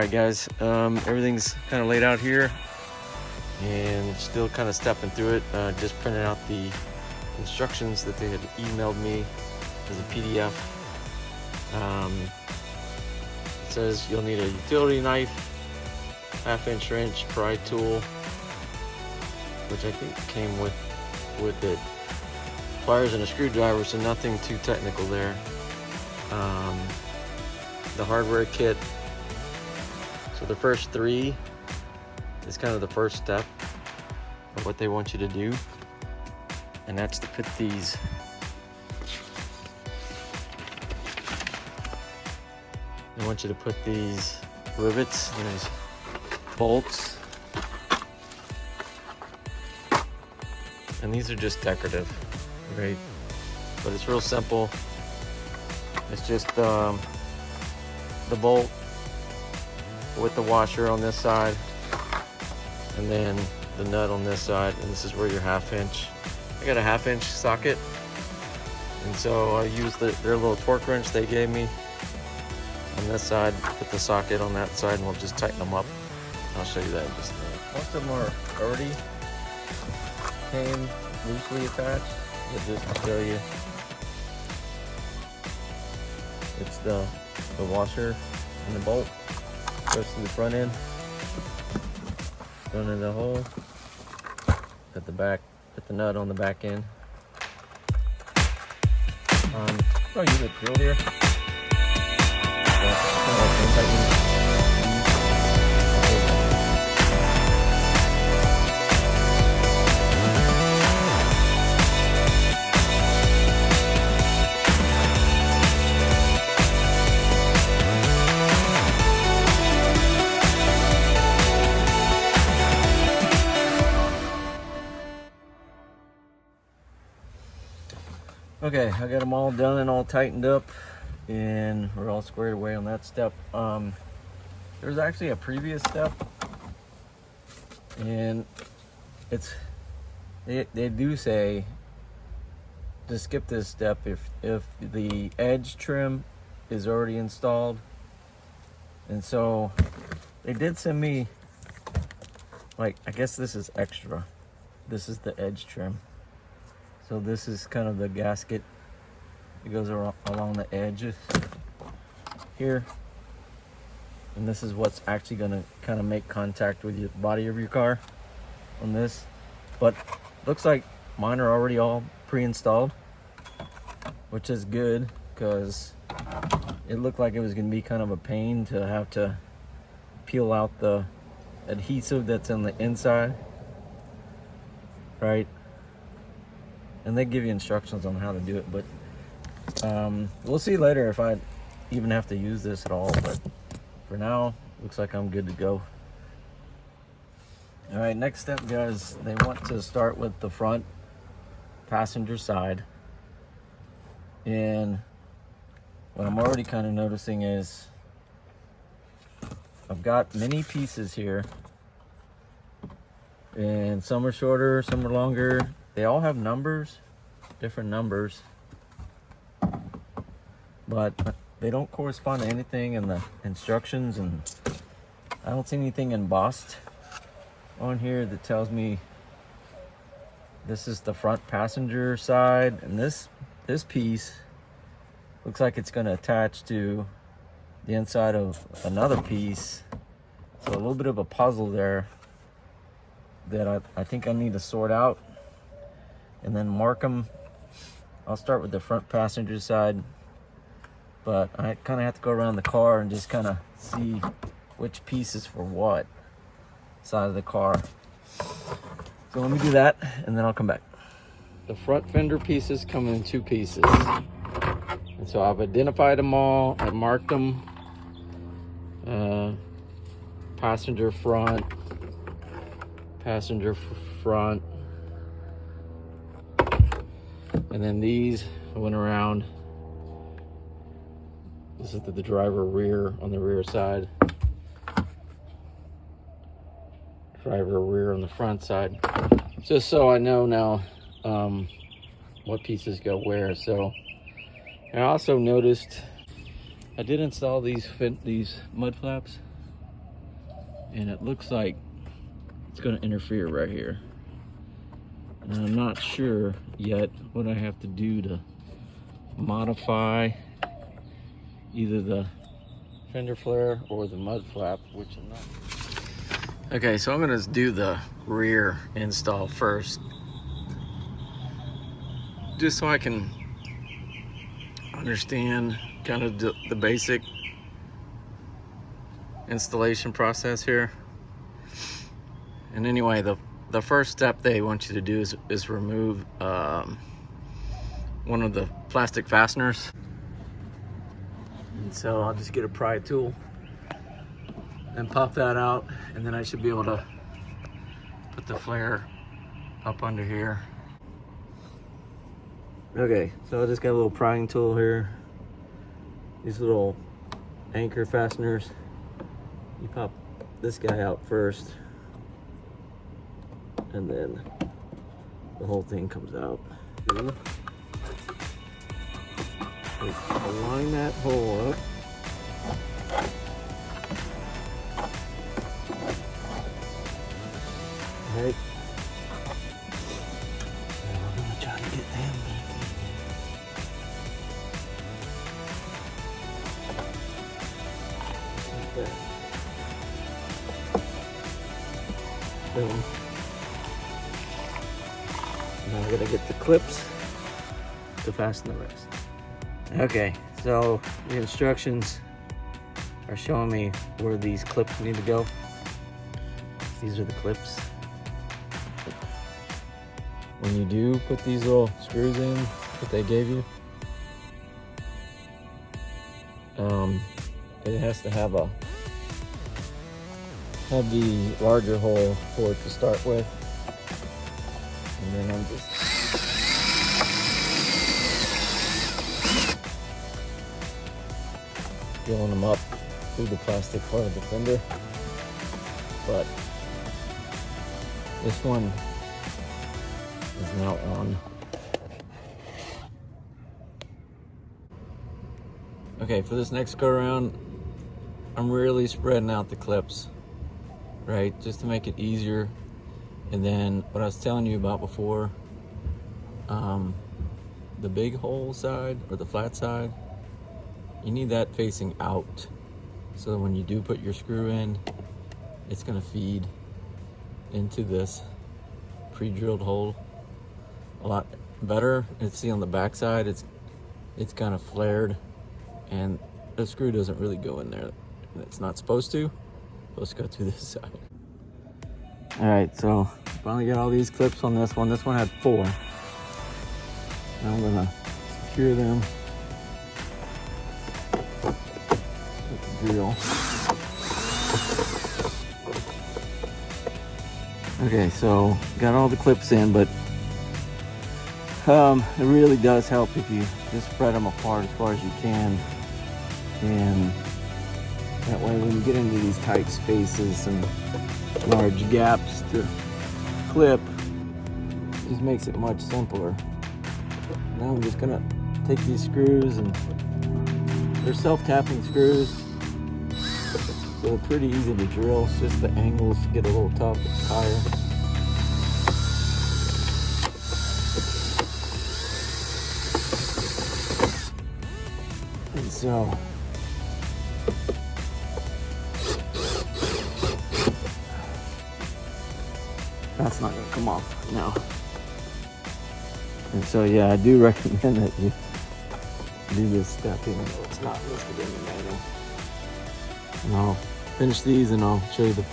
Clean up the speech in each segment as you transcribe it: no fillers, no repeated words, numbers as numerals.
Alright guys, everything's kind of laid out here and still kind of stepping through it. Just printed out the instructions that they had emailed me as a PDF. It says you'll need a utility knife, 1/2" wrench, pry tool, which I think came with it, pliers and a screwdriver, so nothing too technical there. The hardware kit. So the first 3 is kind of the first step of what they want you to do, and that's to put these rivets, these bolts, and these are just decorative, right? But it's real simple. It's just the bolt with the washer on this side, and then the nut on this side, and this is where your 1/2". I got a 1/2" socket, and so I used their little torque wrench they gave me on this side, put the socket on that side, and we'll just tighten them up. I'll show you that in just a minute. Most of them are already came loosely attached, but just to show you, it's the washer and the bolt goes to the front end, going in the hole, put the nut on the back end. I'll use a drill here. Okay, I got them all done and all tightened up, and we're all squared away on that step. There's actually a previous step, and they do say to skip this step if the edge trim is already installed. And so they did send me, like, I guess this is extra. This is the edge trim. So this is kind of the gasket. It goes along the edges here. And this is what's actually gonna kind of make contact with the body of your car on this. But looks like mine are already all pre-installed, which is good, because it looked like it was gonna be kind of a pain to have to peel out the adhesive that's on the inside, right? And they give you instructions on how to do it, but we'll see later if I even have to use this at all. But for now, looks like I'm good to go. All right, next step, guys, they want to start with the front passenger side. And what I'm already kind of noticing is I've got many pieces here, and some are shorter, some are longer. They all have numbers, different numbers, but they don't correspond to anything in the instructions, and I don't see anything embossed on here that tells me this is the front passenger side, and this piece looks like it's going to attach to the inside of another piece. So a little bit of a puzzle there that I think I need to sort out and then mark them. I'll start with the front passenger side, but I kind of have to go around the car and just kind of see which piece is for what side of the car. So let me do that, and then I'll come back. The front fender pieces come in 2 pieces, and so I've identified them all. I marked them. Passenger front, and then these I went around. This is the driver rear on the rear side, driver rear on the front side, just so I know now what pieces go where. So I also noticed I did install these mud flaps and it looks like it's going to interfere right here. And I'm not sure yet what I have to do to modify either the fender flare or the mud flap, which I'm not. Okay, so I'm gonna do the rear install first, just so I can understand kind of the basic installation process here. And anyway, the first step they want you to do is remove one of the plastic fasteners. And so I'll just get a pry tool and pop that out, and then I should be able to put the flare up under here. Okay, so I just got a little prying tool here. These little anchor fasteners. You pop this guy out first, and then the whole thing comes out. Just align that hole up. Right. Now I'm gonna try to get them. Like that. Boom. Now I gotta get the clips to fasten the rest. Okay, so the instructions are showing me where these clips need to go. These are the clips. When you do put these little screws in that they gave you, it has to have the larger hole for it to start with, and then I'm just filling them up through the plastic part of the fender. But this one is now on. Okay, for this next go around, I'm really spreading out the clips, right? Just to make it easier. And then what I was telling you about before, the big hole side or the flat side, you need that facing out. So when you do put your screw in, it's gonna feed into this pre-drilled hole a lot better. And see on the back side, it's kind of flared, and the screw doesn't really go in there. It's not supposed to. It's supposed to go through this side. All right, so finally got all these clips on this one. This one had 4. Now I'm gonna secure them with the drill. Okay, so got all the clips in, but it really does help if you just spread them apart as far as you can, and that way when you get into these tight spaces and large gaps to clip, it just makes it much simpler. Now I'm just gonna take these screws, and they're self-tapping screws, so they're pretty easy to drill. It's just the angles get a little tough, higher. And so that's not gonna come off now. And so yeah, I do recommend that you do this step even though it's not listed in the manual. And I'll finish these and I'll show you the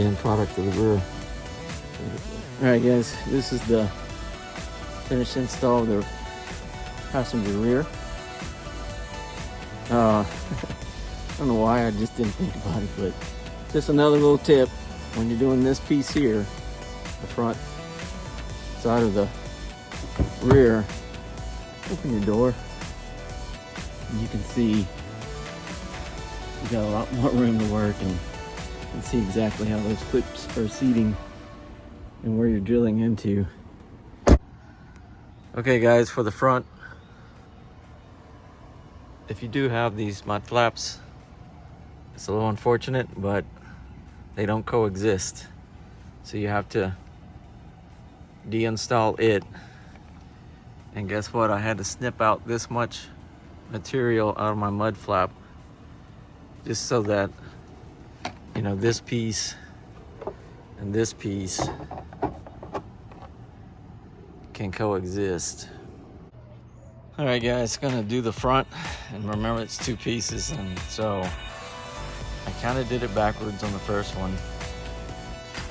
end product of the rear. Alright guys, this is the finished install of the passenger rear. I don't know why I just didn't think about it, but just another little tip when you're doing this piece here, the front side of the rear, open your door and you can see you got a lot more room to work, and you can see exactly how those clips are seating and where you're drilling into. Okay guys, for the front, if you do have these mud flaps, it's a little unfortunate, but They don't coexist. So you have to deinstall it. And guess what? I had to snip out this much material out of my mud flap just so that, you know, this piece and this piece can coexist. All right, guys, gonna do the front, and remember it's two pieces, and so I kind of did it backwards on the first one,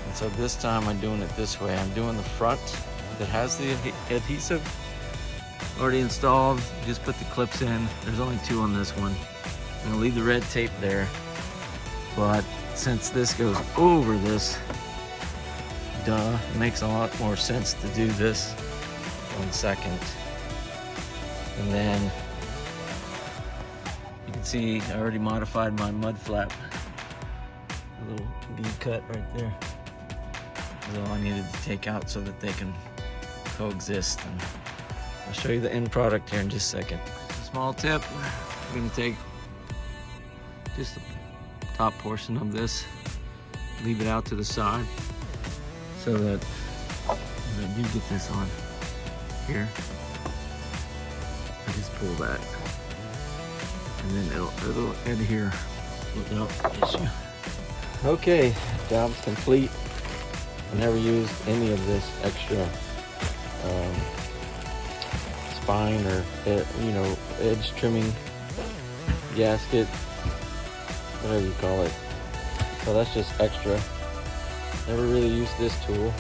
and so this time I'm doing it this way. I'm doing the front that has the adhesive already installed. Just put the clips in. There's only two on this one. I'm gonna leave the red tape there, but since this goes over this, duh, it makes a lot more sense to do this on second. And then you can see I already modified my mud flap. A little bead cut right there. That's all I needed to take out so that they can coexist. And I'll show you the end product here in just a second. Small tip, I'm gonna take just the top portion of this, leave it out to the side so that when I do get this on here, I just pull that and then it'll adhere without issue. Okay, job's complete. I never used any of this extra spine or you know, edge trimming gasket, whatever you call it. So that's just extra. Never really used this tool.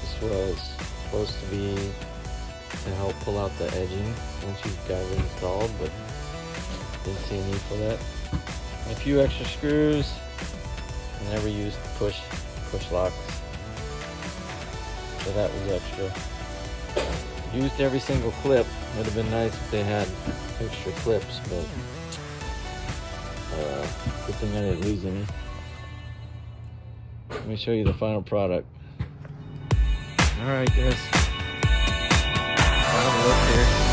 This was supposed to be to help pull out the edging once you've got it installed, but didn't see a need for that. And a few extra screws. I never used push locks, so that was extra. Used every single clip. Would have been nice if they had extra clips, but good thing I didn't lose any. Let me show you the final product. All right, guys. Final look here.